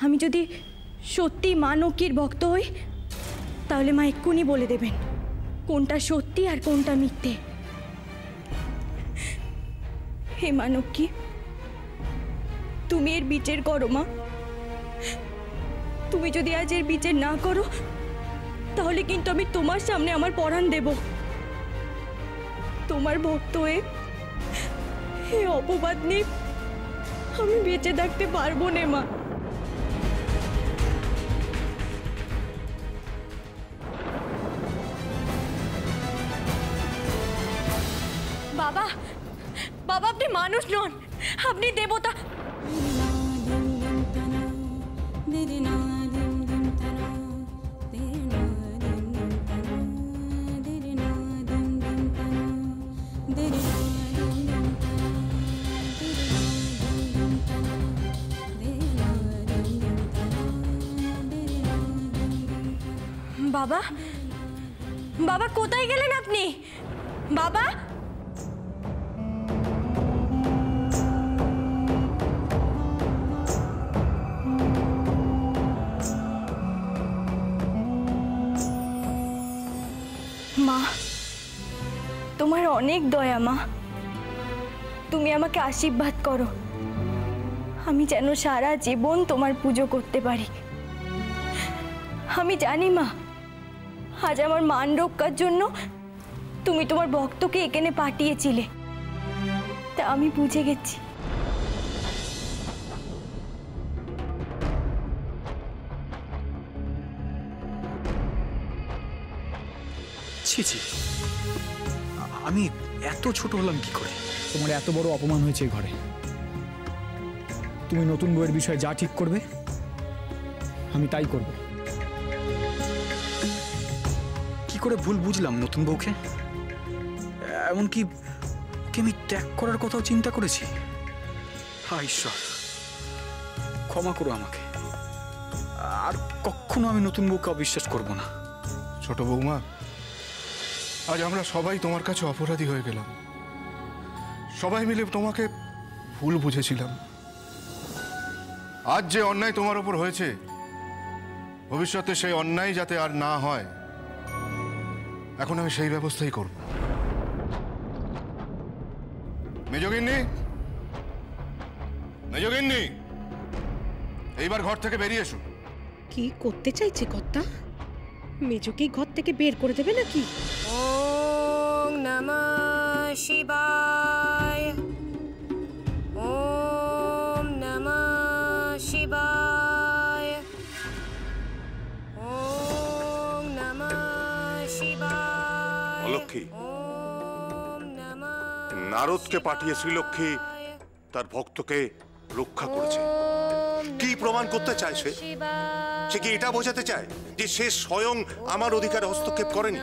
আমি যদি সত্যি মা নকির ভক্ত হই তাহলে মা এক্ষুনি বলে দেবেন কোনটা সত্যি আর কোনটা মিথ্যে। হে মা নকি, তুমি এর বিচার করো মা। তুমি যদি আজ এর বিচার না করো তাহলে কিন্তু আমি তোমার সামনে আমার পরাণ দেব। তোমার ভক্ত হয়ে এই অপবাদ নিয়ে আমি বেঁচে থাকতে পারবো না মা। বাবা, বাবা আপনি মানুষ নন, আপনি দেবতা। বাবা, বাবা কোথায় গেলেন আপনি? বাবা, মা তোমার অনেক দয়া মা, তুমি আমাকে আশীর্বাদ করো আমি যেন সারা জীবন তোমার পুজো করতে পারি। আমি জানি মা আজ আমার মান রক্ষার জন্য তুমি তোমার ভক্তকে এখানে পাঠিয়েছিলে, তা আমি বুঝে গেছি। ছি ছি, আমি এত ছোট হলাম কি করে? তোমার এত বড় অপমান হয়েছে ঘরে। তুমি নতুন বউয়ের বিষয়ে যা ঠিক করবে আমি তাই করব। কি করে ভুল বুঝলাম নতুন বউকে? এমনকি ওকে আমি ত্যাগ করার কথাও চিন্তা করেছি। হায় ঈশ্বর, ক্ষমা করো আমাকে। আর কখনো আমি নতুন বউকে অবিশ্বাস করব না। ছোট বৌমা, আজ আমরা সবাই তোমার কাছে অপরাধী হয়ে গেলাম। সবাই মিলে তোমাকে ভুল বুঝেছিলাম। আজ যে অন্যায় তোমার উপর হয়েছে, ভবিষ্যতে সেই অন্যায় যাতে আর না হয়, এখন আমি সেই ব্যবস্থাই করব। মেজগিন্নি, মেজগিন্নি, এইবার ঘর থেকে বেরিয়ে এসো। কি করতে চাইছে কর্তা? মেজোকে ঘর থেকে বের করে দেবে নাকি? ওম নমঃ শিবায়, ওম নমঃ শিবায়, ওম নমঃ শিবায়। অলক্ষী, ওম নমঃ। নারদকে পাঠিয়ে শ্রীলক্ষ্মী তার ভক্তকে রক্ষা করেছে। কি প্রমাণ করতে চায় সে? সে কি এটা বোঝাতে চায় যে সে স্বয়ং আমার অধিকারে হস্তক্ষেপ করেনি?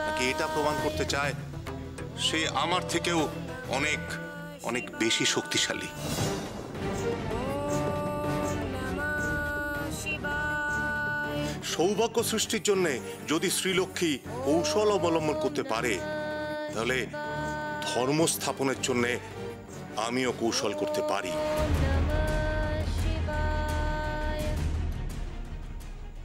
নাকি এটা প্রমাণ করতে চায় সে আমার থেকেও অনেক অনেক বেশি শক্তিশালী? সৌভাগ্য সৃষ্টির জন্য যদি শ্রীলক্ষ্মী কৌশল অবলম্বন করতে পারে, তাহলে ধর্ম স্থাপনের জন্য আমিও কৌশল করতে পারি।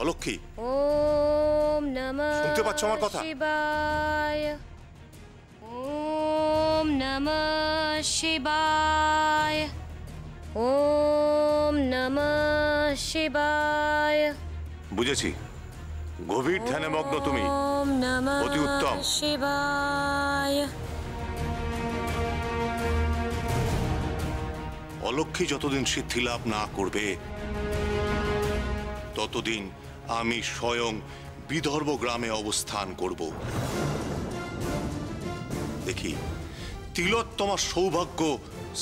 অলক্ষী, ওম নমঃ শুনতে পাচ্ছ আমার কথা? শিবায়, ওম নমঃ শিবায়, ওম নমঃ শিবায়। বুঝেছি, গভীর ধ্যানে মগ্ন তুমি। ওম নমঃ অতি উত্তম। শিবায়। অলক্ষী যতদিন সিদ্ধি লাভ না করবে, ততদিন আমি স্বয়ং বিদর্ভ গ্রামে অবস্থান করব। দেখি তিলোত্তমার সৌভাগ্য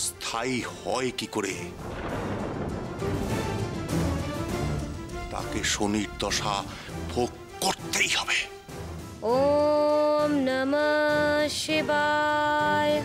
স্থায়ী হয় কি করে। তাকে শনির দশা ভোগ করতেই হবে। ওম নমঃ শিবায়।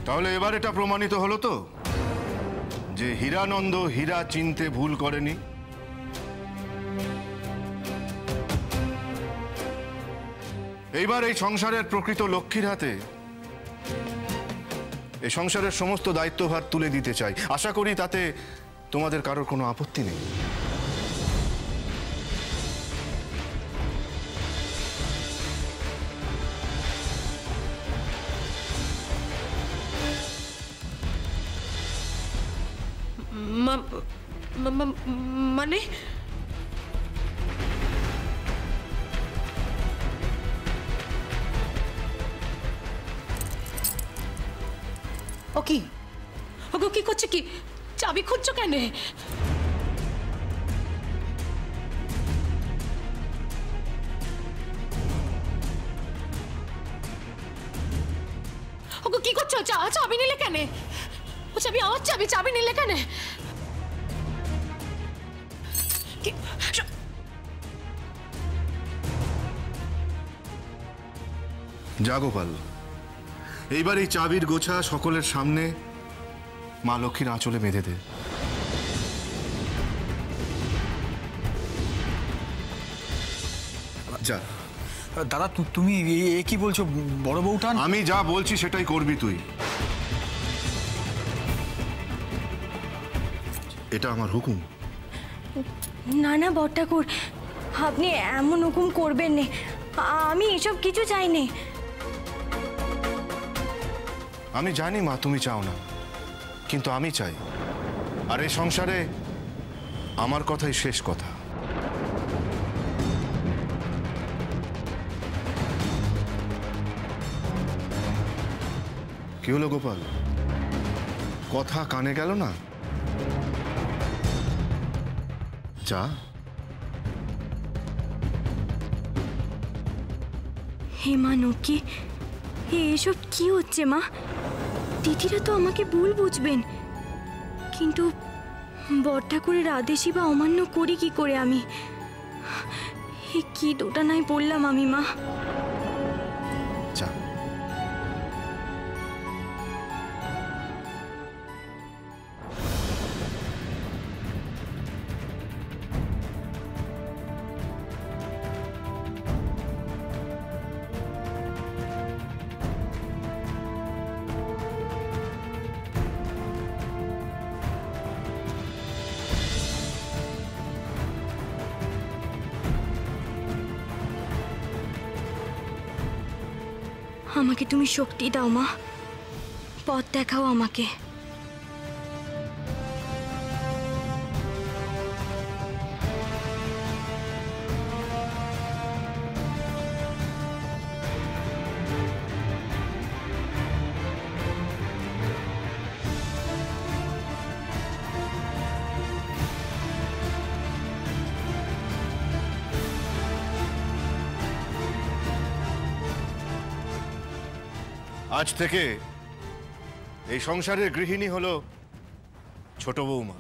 তাহলে এবার এটা প্রমাণিত হলো তো যে হীরানন্দ হীরা চিনতে ভুল করেনি। এইবার এই সংসারের প্রকৃত লক্ষ্মীর হাতে এই সংসারের সমস্ত দায়িত্বভার তুলে দিতে চাই। আশা করি তাতে তোমাদের কারোর কোনো আপত্তি নেই। মানে ও কি ওগো কি করছে? কি চাবি খুঁজছো কেন? ওগো কি করছো? চাবি নিলে কেন? ও চাবি আমার চাবি, চাবি নিলে কেন? যা গোপাল, এইবার এই চাবির গোছা সকলের সামনে মা লক্ষ্মীর আঁচলে বেঁধে দে। যা। দাদা তুমি এ কি বলছো? বড় বউটা আমি যা বলছি সেটাই করবি তুই। এটা আমার হুকুম। না না বড় ঠাকুর, আপনি এমন হুকুম করবেন না। আমি এসব কিছু চাইনি। আমি জানি মা তুমি চাও না, কিন্তু আমি চাই। আর এই সংসারে আমার কথাই শেষ কথা। কি হলো গোপাল, কথা কানে গেল না? যা। হে মা নকি, এসব কি হচ্ছে মা? দিদিরা তো আমাকে ভুল বুঝবেন, কিন্তু বড় ঠাকুরের আদেশই বা অমান্য করি কি করে আমি? কি দোটা নাই বললাম আমি মা। যা। আমাকে তুমি শক্তি দাও মা, পথ দেখাও আমাকে। আজ থেকে এই সংসারের গৃহিণী হলো ছোট বৌমা।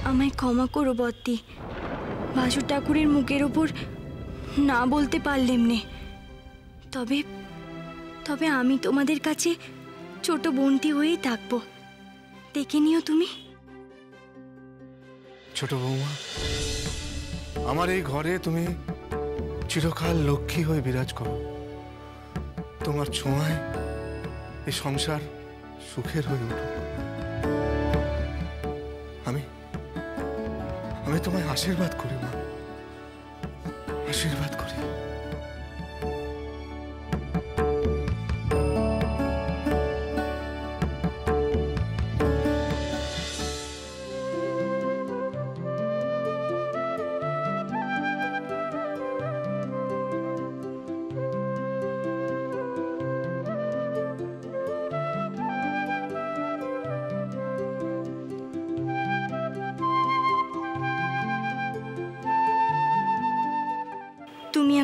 আমায় ক্ষমা করো বদ্দি, বাসু ঠাকুরের মুখের ওপর না বলতে পারলেম নে। তবে তবে আমি তোমাদের কাছে ছোট বোনটি হয়েই থাকবো, দেখে নিও তুমি। ছোট বৌমা, আমার এই ঘরে তুমি চিরকাল লক্ষ্মী হয়ে বিরাজ করো। তোমার ছোঁয়ায় এই সংসার সুখের হয়ে উঠুক। আমি তোমায় আশীর্বাদ করি মা, আশীর্বাদ করি।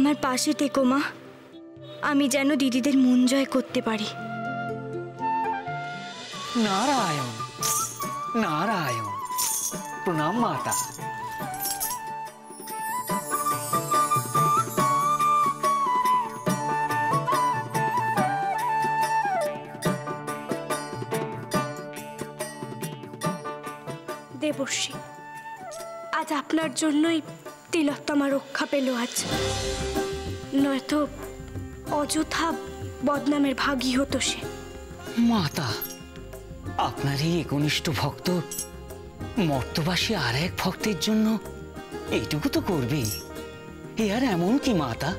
আমার পাশে থেকো মা, আমি যেন দিদিদের মন জয় করতে পারি। নারায়ণ নারায়ণ, প্রণাম মাতা। দেবর্ষী, আজ আপনার জন্যই তিলোত্তমা রক্ষা পেল আজ, নয়তো অযথা বদনামের ভাগী হতো সে। মাতা, আপনার এই একনিষ্ঠ ভক্ত মর্তবাসী আর এক ভক্তের জন্য এইটুকু তো করবেই, এ আর এমন কি মাতা?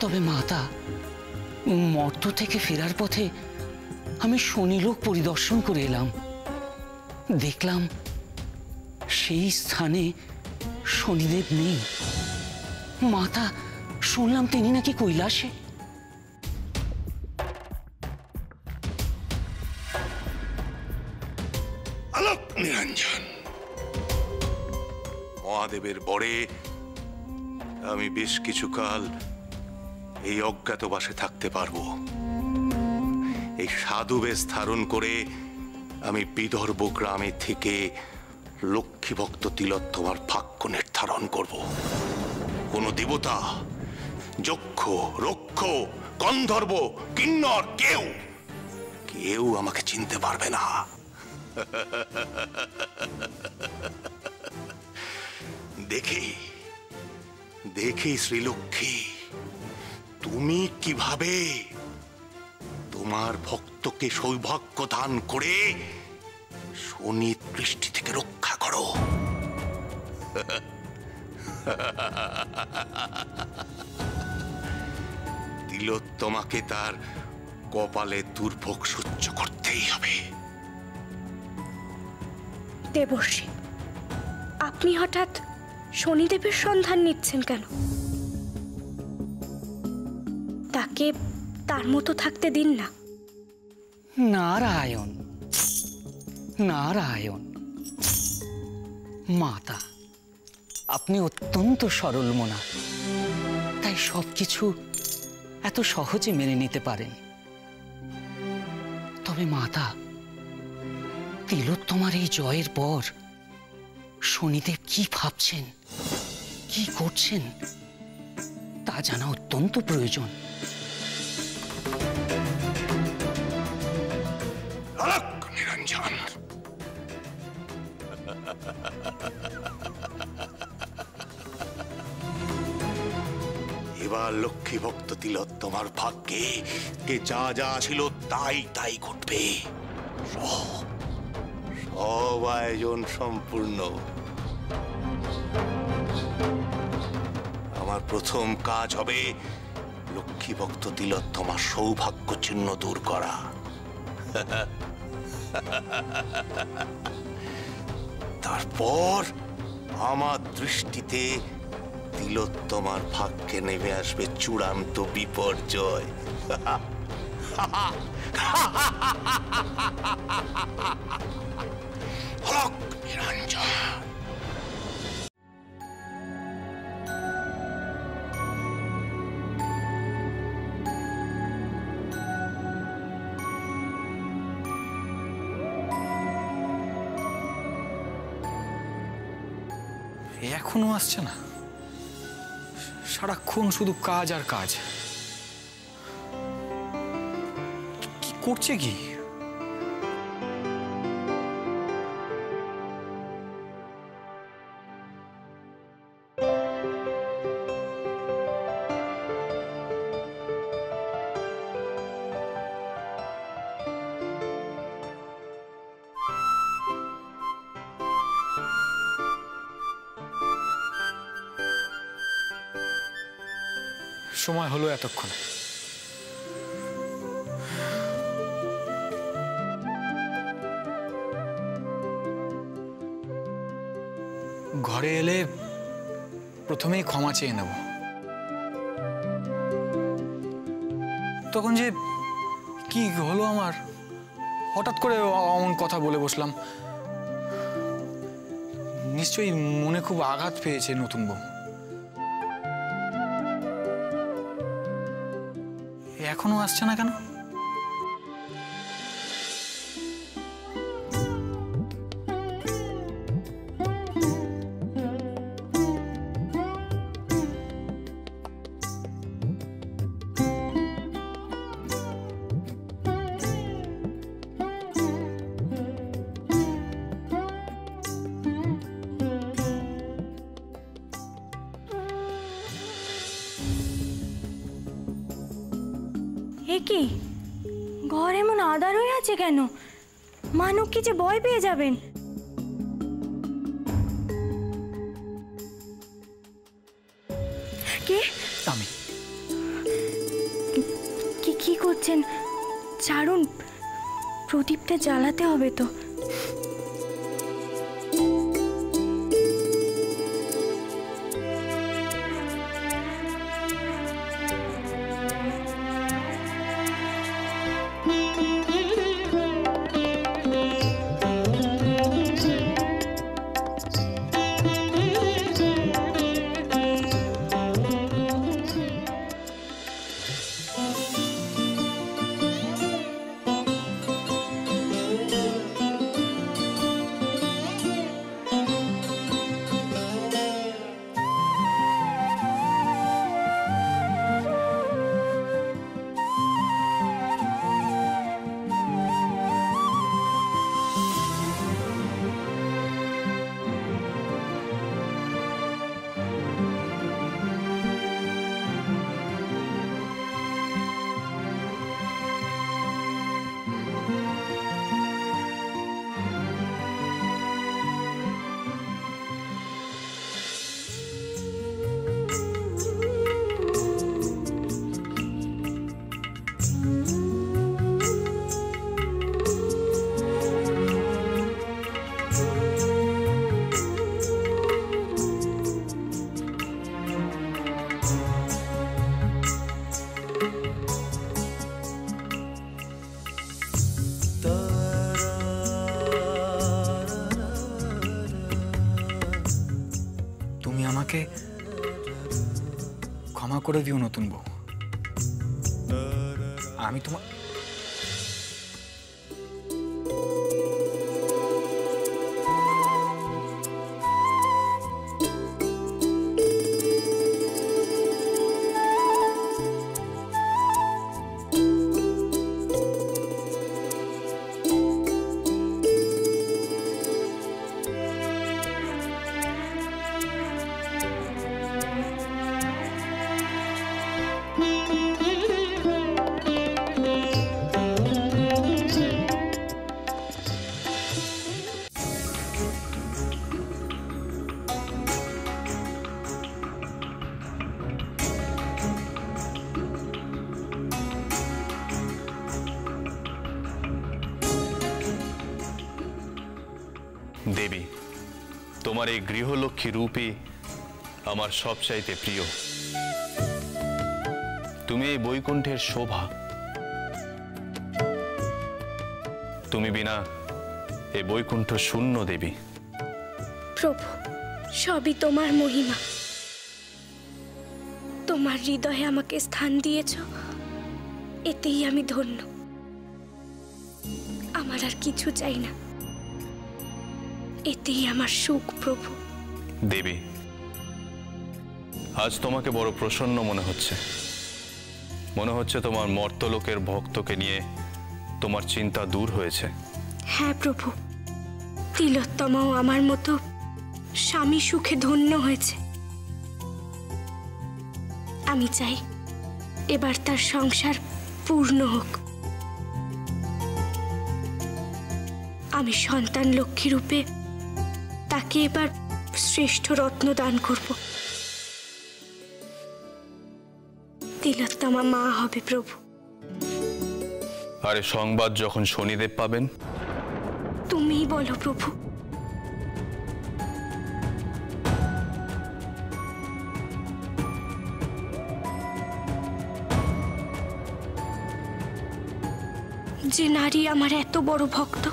তবে মাতা, মর্ত থেকে ফেরার পথে আমি শনিলোক পরিদর্শন করে এলাম। দেখলাম সেই স্থানে শনিদেব নেই। মাতা, শুনলাম তিনি নাকি কৈলাসে। আলোক নিরঞ্জন, মহাদেবের বরে আমি বেশ কিছুকাল এই অজ্ঞাতবাসে থাকতে পারবো। এই সাধু বেশ ধারণ করে আমি বিদর্ভ গ্রামে থেকে লক্ষ্মী ভক্ত তিলোত্তমার ভাগ্য নির্ধারণ করব। কোন দেবতা, যক্ষ, রক্ষ, গন্ধর্ব, কিন্নর কেউ আমাকে চিনতে পারবে না। দেখি শ্রীলক্ষ্মী, তুমি কিভাবে তোমার ভক্তকে সৌভাগ্য দান করে শনির দৃষ্টি থেকে রক্ষা করো। তিলোত্তমাকে তার কপালে দুর্ভোগ সহ্য করতেই হবে। দেবর্ষী, আপনি হঠাৎ শনিদেবের সন্ধান নিচ্ছেন কেন? তাকে তার মতো থাকতে দিন না। নারায়ণ নারায়ণ। মাতা, আপনি অত্যন্ত সরল মনা, তাই সবকিছু এত সহজে মেনে নিতে পারেন। তবে মাতা, তিলোত্তমার এই জয়ের পর শনিদেব কি ভাবছেন, কি করছেন, তা জানা অত্যন্ত প্রয়োজন। আলোক নিরঞ্জন, এবার লক্ষ্মী ভক্ত তিলোত্তমার ভাগ্যে কে যা যা ছিল তাই ঘটবে। সব আয়োজন সম্পূর্ণ। আমার প্রথম কাজ হবে লক্ষ্মী ভক্ত তিলোত্তমার সৌভাগ্য চিহ্ন দূর করা। তারপর আমার দৃষ্টিতে তিলোত্তমার ভাগ্যে নেমে আসবে চূড়ান্ত বিপর্যয়। আলোক নিরঞ্জন। এখনো আসছে না, সারাক্ষণ শুধু কাজ আর কাজ। কি করছে কি? সময় হলো এতক্ষণ। ঘরে এলে প্রথমেই ক্ষমা চেয়ে নেব। তখন যে কি হলো আমার, হঠাৎ করে অমন কথা বলে বসলাম। নিশ্চয়ই মনে খুব আঘাত পেয়েছে নতুন বউ। এখনো আসছে না কেন? কি ঘর এমন আধার হয়ে আছে কেন? মানব কি যে ভয় পেয়ে যাবেন। কে? আমি। কি করছেন? ছাড়ুন, প্রদীপটা জ্বালাতে হবে তো। আমাকে ক্ষমা করে দিও নতুন বউ। আমি তোমার দেবী, তোমার এই গৃহলক্ষ্মী রূপে আমার সবচাইতে প্রিয়। তুমি এই বৈকুণ্ঠের শোভা। তুমি বিনা এই বৈকুণ্ঠ শূন্য দেবী। প্রভু, সবই তোমার মহিমা। তোমার হৃদয়ে আমাকে স্থান দিয়েছ, এতেই আমি ধন্য। আমার আর কিছু চাই না, এতেই আমার সুখ প্রভু। দেবী, আজ তোমাকে বড় প্রসন্ন মনে হচ্ছে। মনে হচ্ছে তোমার মর্তলোকের ভক্তকে নিয়ে তোমার চিন্তা দূর হয়েছে। হ্যাঁ প্রভু, তিলোত্তমাও আমার মতো স্বামী সুখে ধন্য হয়েছে। আমি চাই এবার তার সংসার পূর্ণ হোক। আমি সন্তান লক্ষ্মী রূপে তাকে এবার শ্রেষ্ঠ রত্ন দান করব। তিলোত্তমা মা হবে প্রভু। আরে সংবাদ যখন শনিদেব পাবেন? তুমিই বলো প্রভু। যে নারী আমার এত বড় ভক্ত,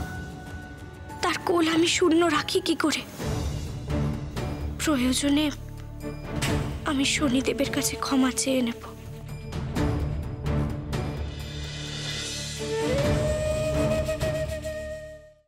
তার কোল আমি শূন্য রাখি কি করে? প্রয়োজনে আমি শনিদেবের কাছে ক্ষমা চেয়ে নেব।